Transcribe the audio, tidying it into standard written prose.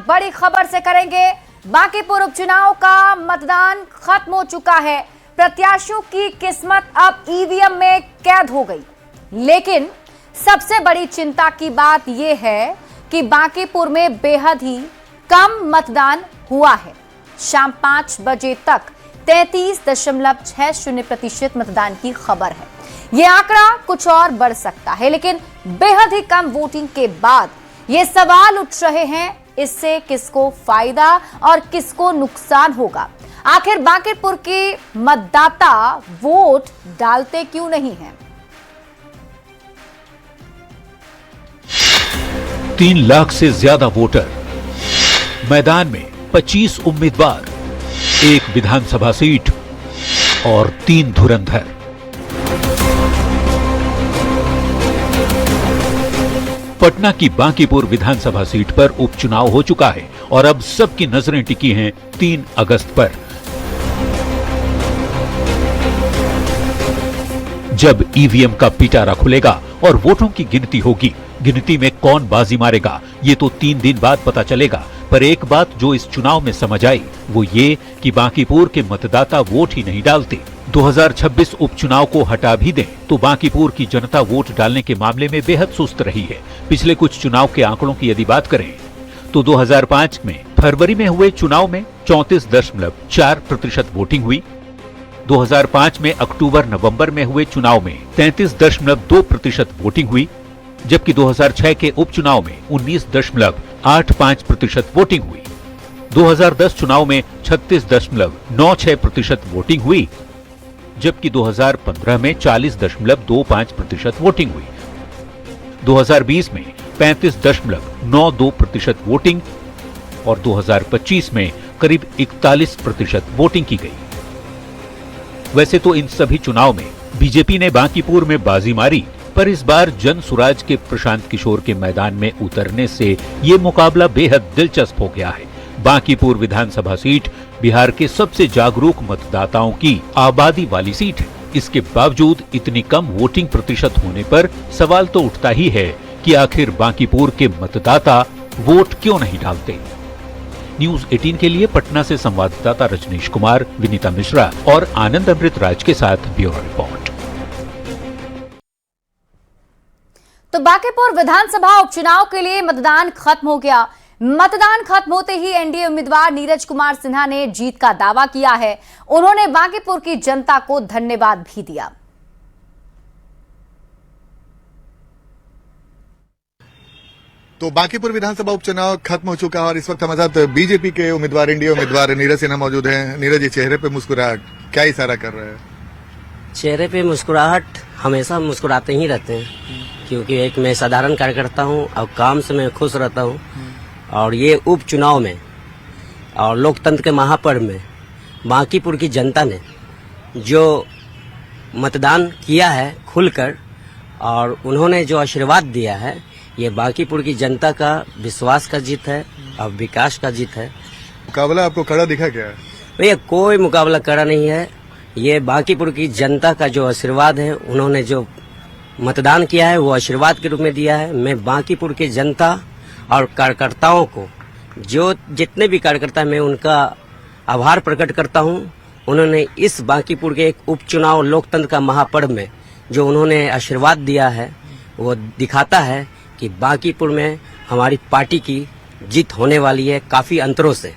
बड़ी खबर से करेंगे। बांकीपुर उपचुनाव का मतदान खत्म हो चुका है। प्रत्याशियों की किस्मत अब ईवीएम में कैद हो गई। लेकिन सबसे बड़ी चिंता की बात यह है कि बांकीपुर में बेहद ही कम मतदान हुआ है। शाम 5 बजे तक 33.60% मतदान की खबर है। यह आंकड़ा कुछ और बढ़ सकता है, लेकिन बेहद ही कम वोटिंग के बाद ये सवाल उठ रहे हैं, इससे किसको फायदा और किसको नुकसान होगा। आखिर बांकीपुर के मतदाता वोट डालते क्यों नहीं हैं? 3 लाख से ज्यादा वोटर, मैदान में 25 उम्मीदवार, 1 विधानसभा सीट और 3 धुरंधर। पटना की बांकीपुर विधानसभा सीट पर उपचुनाव हो चुका है और अब सबकी नजरें टिकी हैं 3 अगस्त पर, जब ईवीएम का पिटारा खुलेगा और वोटों की गिनती होगी। गिनती में कौन बाजी मारेगा ये तो 3 दिन बाद पता चलेगा। पर एक बात जो इस चुनाव में समझ आई वो ये कि बांकीपुर के मतदाता वोट ही नहीं डालते। 2026 उपचुनाव को हटा भी दें तो बांकीपुर की जनता वोट डालने के मामले में बेहद सुस्त रही है। पिछले कुछ चुनाव के आंकड़ों की यदि बात करें तो 2005 में फरवरी में हुए चुनाव में 34.4% वोटिंग हुई। 2005 में अक्टूबर नवंबर में हुए चुनाव में 33.2% वोटिंग हुई, जबकि 2006 के उपचुनाव में 19.85% वोटिंग हुई। 2010 चुनाव में 36.96% वोटिंग हुई, जबकि 2015 में 40.25% वोटिंग हुई। 2020 में 35.92% वोटिंग और 2025 में करीब 41% वोटिंग की गई। वैसे तो इन सभी चुनाव में बीजेपी ने बांकीपुर में बाजी मारी, पर इस बार जन सुराज के प्रशांत किशोर के मैदान में उतरने से ये मुकाबला बेहद दिलचस्प हो गया है। बांकीपुर विधानसभा सीट बिहार के सबसे जागरूक मतदाताओं की आबादी वाली सीट है। इसके बावजूद इतनी कम वोटिंग प्रतिशत होने पर सवाल तो उठता ही है कि आखिर बांकीपुर के मतदाता वोट क्यों नहीं डालते। न्यूज 18 के लिए पटना से संवाददाता रजनीश कुमार, विनीता मिश्रा और आनंद अमृत राज के साथ ब्यूरो रिपोर्ट। तो बांकीपुर विधानसभा उपचुनाव के लिए मतदान खत्म हो गया। मतदान खत्म होते ही एनडीए उम्मीदवार नीरज कुमार सिन्हा ने जीत का दावा किया है। उन्होंने बांकीपुर की जनता को धन्यवाद भी दिया। तो बांकीपुर विधानसभा उपचुनाव खत्म हो चुका है और इस वक्त हमारे साथ बीजेपी के उम्मीदवार, एनडीए उम्मीदवार नीरज सिन्हा मौजूद हैं। नीरज जी, चेहरे पे मुस्कुराहट, क्या इशारा कर रहे हैं? चेहरे पे मुस्कुराहट हमेशा मुस्कुराते ही रहते हैं, क्योंकि एक मैं साधारण कार्यकर्ता हूं और काम से मैं खुश रहता हूं। और ये उपचुनाव में और लोकतंत्र के महापर्व में बांकीपुर की जनता ने जो मतदान किया है खुलकर और उन्होंने जो आशीर्वाद दिया है, ये बांकीपुर की जनता का विश्वास का जीत है और विकास का जीत है। मुकाबला आपको कड़ा दिखा क्या है? भैया कोई मुकाबला कड़ा नहीं है। ये बांकीपुर की जनता का जो आशीर्वाद है, उन्होंने जो मतदान किया है वो आशीर्वाद के रूप में दिया है। मैं बांकीपुर की जनता और कार्यकर्ताओं को, जो जितने भी कार्यकर्ता, मैं उनका आभार प्रकट करता हूं। उन्होंने इस बांकीपुर के एक उपचुनाव लोकतंत्र का महापर्व में जो उन्होंने आशीर्वाद दिया है, वो दिखाता है कि बांकीपुर में हमारी पार्टी की जीत होने वाली है काफी अंतरों से।